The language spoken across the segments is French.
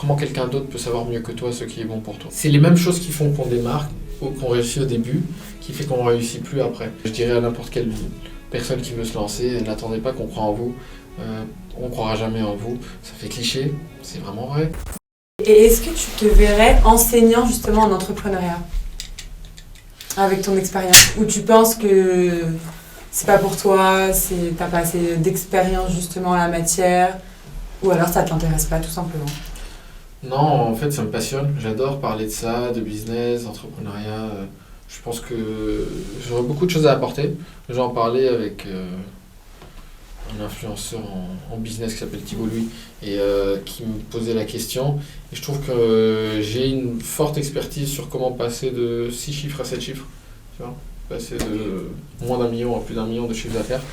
comment quelqu'un d'autre peut savoir mieux que toi ce qui est bon pour toi. C'est les mêmes choses qui font qu'on démarre, ou qu'on réussit au début, qui fait qu'on ne réussit plus après. Je dirais à n'importe quelle personne qui veut se lancer, n'attendez pas qu'on croit en vous, on ne croira jamais en vous. Ça fait cliché, c'est vraiment vrai. Et est-ce que tu te verrais enseignant justement en entrepreneuriat avec ton expérience? Ou tu penses que c'est pas pour toi, t'as pas assez d'expérience justement en la matière, ou alors ça t'intéresse pas tout simplement? Non, en fait, ça me passionne. J'adore parler de ça, de business, d'entrepreneuriat. Je pense que j'aurais beaucoup de choses à apporter. J'en parlais avec un influenceur en business qui s'appelle Thibault Louis et qui me posait la question. Et je trouve que j'ai une forte expertise sur comment passer de 6 chiffres à 7 chiffres. Tu vois, passer de moins d'1 million à plus d'1 million de chiffre d'affaires.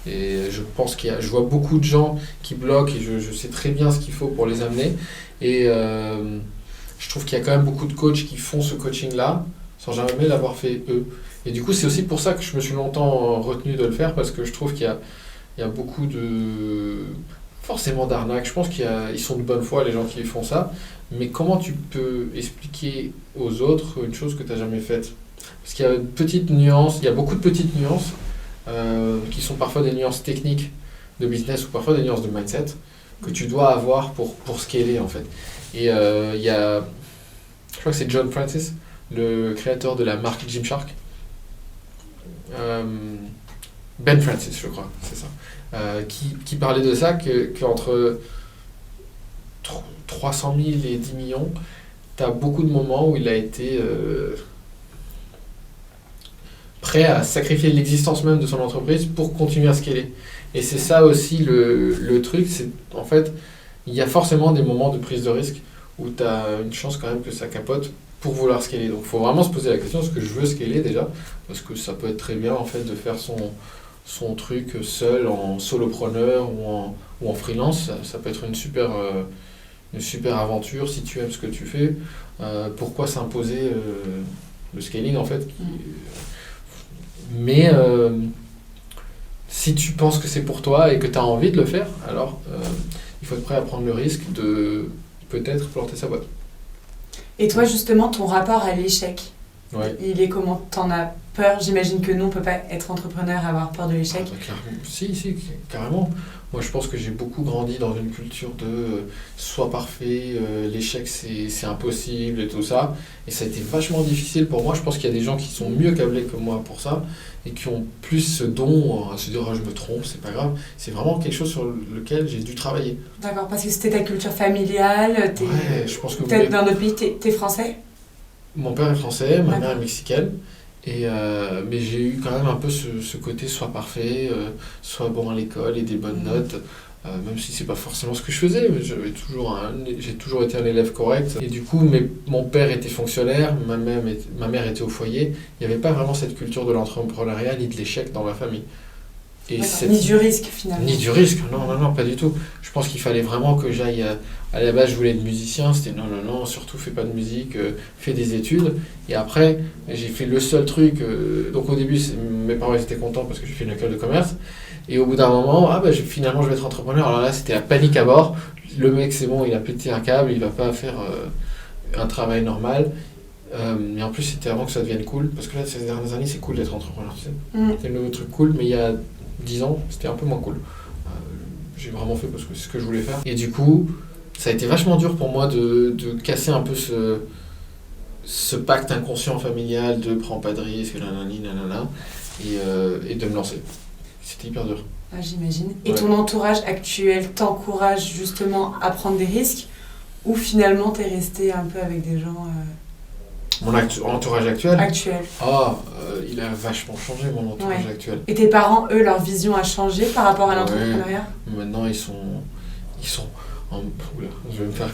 Et je pense je vois beaucoup de gens qui bloquent et je sais très bien ce qu'il faut pour les amener. Et je trouve qu'il y a quand même beaucoup de coachs qui font ce coaching-là sans jamais l'avoir fait eux. Et du coup, c'est aussi pour ça que je me suis longtemps retenu de le faire, parce que je trouve qu'il y a beaucoup forcément d'arnaques. Je pense qu'ils sont de bonne foi, les gens qui font ça. Mais comment tu peux expliquer aux autres une chose que tu n'as jamais faite? Parce qu'il y a une petite nuance, il y a beaucoup de petites nuances qui sont parfois des nuances techniques de business ou parfois des nuances de mindset que tu dois avoir pour scaler en fait. Et il y a, je crois que c'est John Francis, le créateur de la marque Gymshark. Ben Francis, je crois, c'est ça. Qui parlait de ça, qu'entre 300 000 et 10 millions, tu as beaucoup de moments où il a été prêt à sacrifier l'existence même de son entreprise pour continuer à scaler. Et c'est ça aussi le truc, c'est en fait, il y a forcément des moments de prise de risque où tu as une chance quand même que ça capote pour vouloir scaler. Donc il faut vraiment se poser la question, est-ce que je veux scaler déjà? Parce que ça peut être très bien en fait de faire son truc seul en solopreneur ou en freelance, ça peut être une super aventure si tu aimes ce que tu fais. Pourquoi s'imposer le scaling en fait? Mais si tu penses que c'est pour toi et que tu as envie de le faire, alors il faut être prêt à prendre le risque de peut-être planter sa boîte. Et toi justement, ton rapport à l'échec, ouais. Il est comment? T'en as peur? J'imagine que non, on peut pas être entrepreneur et avoir peur de l'échec. Si, carrément. Moi, je pense que j'ai beaucoup grandi dans une culture de sois parfait, l'échec c'est impossible et tout ça. Et ça a été vachement difficile pour moi. Je pense qu'il y a des gens qui sont mieux câblés que moi pour ça et qui ont plus ce don à se dire je me trompe, c'est pas grave. C'est vraiment quelque chose sur lequel j'ai dû travailler. D'accord, parce que c'était ta culture familiale. Ouais, je pense que peut-être dans notre pays, t'es français? Mon père est français, ma mère est mexicaine. Mais j'ai eu quand même un peu ce côté soit parfait, soit bon à l'école et des bonnes notes, même si c'est pas forcément ce que je faisais, mais j'ai toujours été un élève correct. Et du coup, mon père était fonctionnaire, ma mère était au foyer, il n'y avait pas vraiment cette culture de l'entrepreneuriat ni de l'échec dans ma famille. Ni du risque finalement. Ni du risque, non, pas du tout. Je pense qu'il fallait vraiment que j'aille. À la base, je voulais être musicien, c'était non, surtout fais pas de musique, fais des études. Et après, j'ai fait le seul truc. Donc au début, mes parents étaient contents parce que j'ai fait une école de commerce. Et au bout d'un moment, finalement, je vais être entrepreneur. Alors là, c'était la panique à bord. Le mec, c'est bon, il a pété un câble, il va pas faire un travail normal. Mais en plus, c'était avant que ça devienne cool. Parce que là, ces dernières années, c'est cool d'être entrepreneur. C'est le nouveau truc cool, mais il y a 10 ans, c'était un peu moins cool. J'ai vraiment fait parce que c'est ce que je voulais faire. Et du coup, ça a été vachement dur pour moi de casser un peu ce pacte inconscient familial de prends pas de risque, nanana, et de me lancer. C'était hyper dur. Ah, j'imagine. Et ton entourage actuel t'encourage justement à prendre des risques, ou finalement t'es resté un peu avec des gens... Mon entourage actuel? Actuel. Il a vachement changé, mon entourage actuel. Et tes parents, eux, leur vision a changé par rapport à l'entrepreneuriat? Maintenant, ils sont oula, je vais me faire...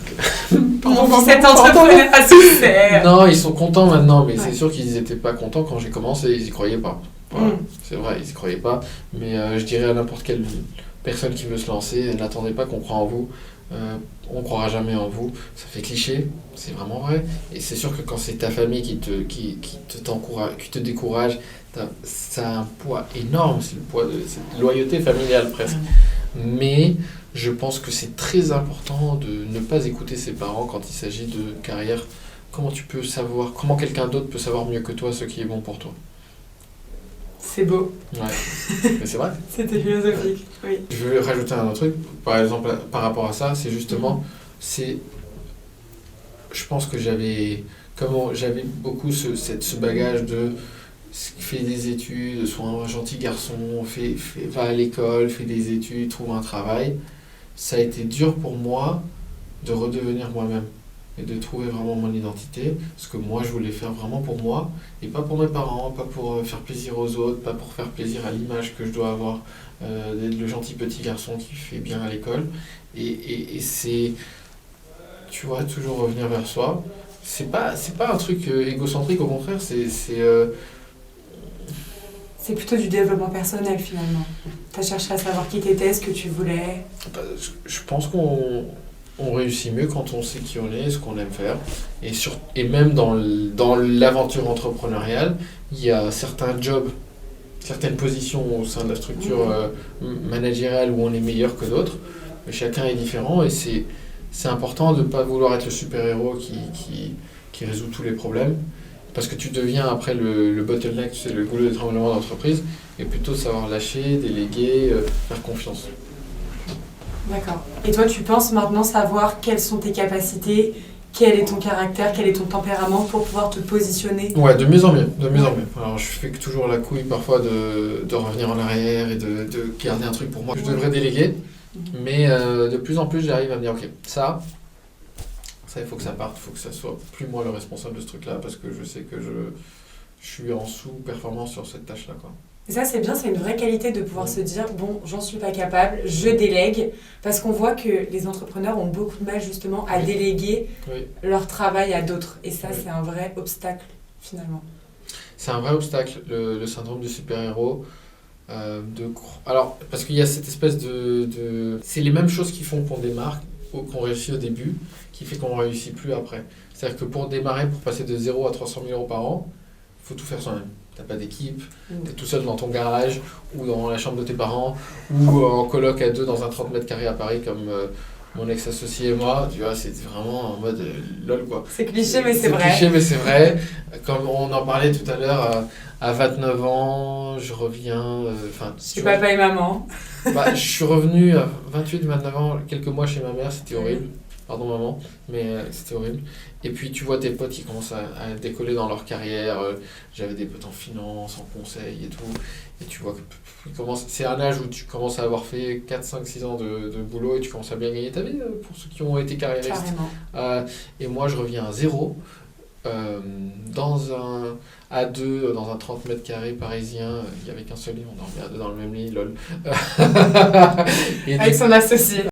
On dit cet entrepreneur à succès. Non, ils sont contents maintenant, mais c'est sûr qu'ils n'étaient pas contents quand j'ai commencé, ils y croyaient pas. Voilà. C'est vrai, ils y croyaient pas. Mais je dirais à n'importe quelle personne qui veut se lancer, n'attendez pas qu'on croit en vous. On ne croira jamais en vous. Ça fait cliché, c'est vraiment vrai. Et c'est sûr que quand c'est ta famille qui t'encourage, qui te décourage, ça a un poids énorme. C'est le poids de cette loyauté familiale presque. Mais Je pense que c'est très important de ne pas écouter ses parents quand il s'agit de carrière. Comment quelqu'un d'autre peut savoir mieux que toi ce qui est bon pour toi? C'est beau. Ouais, mais c'est vrai. C'était philosophique, oui. Je veux rajouter un autre truc, par exemple, par rapport à ça, c'est justement, c'est, je pense que j'avais beaucoup ce bagage de fais des études, sois un gentil garçon, va à l'école, fais des études, trouve un travail. Ça a été dur pour moi de redevenir moi-même et de trouver vraiment mon identité, ce que moi je voulais faire vraiment pour moi et pas pour mes parents, pas pour faire plaisir aux autres, pas pour faire plaisir à l'image que je dois avoir d'être le gentil petit garçon qui fait bien à l'école. Et c'est, tu vois, toujours revenir vers soi. C'est pas un truc égocentrique, au contraire, C'est plutôt du développement personnel finalement. Tu as cherché à savoir qui t'étais, ce que tu voulais. je pense qu'on réussit mieux quand on sait qui on est, ce qu'on aime faire. Et même dans l'aventure entrepreneuriale, il y a certains jobs, certaines positions au sein de la structure managériale où on est meilleur que d'autres. Mais chacun est différent et c'est important de ne pas vouloir être le super-héros qui résout tous les problèmes. Parce que tu deviens après le bottleneck, c'est le goulot d'étranglement d'entreprise, et plutôt savoir lâcher, déléguer, faire confiance. D'accord. Et toi, tu penses maintenant savoir quelles sont tes capacités, quel est ton caractère, quel est ton tempérament pour pouvoir te positionner? Ouais, de mieux en mieux, de mieux en mieux. Alors je fais que toujours la couille parfois de revenir en arrière et de garder un truc pour moi. Je devrais déléguer, mais de plus en plus j'arrive à me dire, ok, ça il faut que ça parte, il faut que ça soit plus moi le responsable de ce truc-là, parce que je sais que je suis en sous-performance sur cette tâche-là, quoi. Et ça, c'est bien, c'est une vraie qualité de pouvoir se dire, bon, j'en suis pas capable, je délègue, parce qu'on voit que les entrepreneurs ont beaucoup de mal justement à déléguer leur travail à d'autres. Et ça, c'est un vrai obstacle finalement. C'est un vrai obstacle, le syndrome du super-héros. Alors, parce qu'il y a cette espèce c'est les mêmes choses qui font qu'on démarre, qu'on réussit au début, qui fait qu'on ne réussit plus après. C'est-à-dire que pour démarrer, pour passer de 0 à 300 000 euros par an, il faut tout faire soi-même. Tu n'as pas d'équipe, tu es tout seul dans ton garage, ou dans la chambre de tes parents, ou en coloc à deux dans un 30 mètres carrés à Paris, comme mon ex-associé et moi. Tu vois, c'est vraiment en mode lol, quoi. C'est cliché, mais c'est vrai. C'est cliché, mais c'est vrai. Comme on en parlait tout à l'heure, à 29 ans, je reviens... Chez papa et maman. Je suis revenu à 28-29 ans, quelques mois chez ma mère, c'était horrible. Pardon maman, mais c'était horrible. Et puis tu vois tes potes qui commencent à décoller dans leur carrière. J'avais des potes en finance, en conseil et tout. Et tu vois que c'est un âge où tu commences à avoir fait 4, 5, 6 ans de boulot et tu commences à bien gagner ta vie pour ceux qui ont été carriéristes. Et moi je reviens à zéro. À deux, dans un 30 mètres carrés parisien, il n'y avait qu'un seul lit, on dormait à deux dans le même lit, lol. Avec son associé.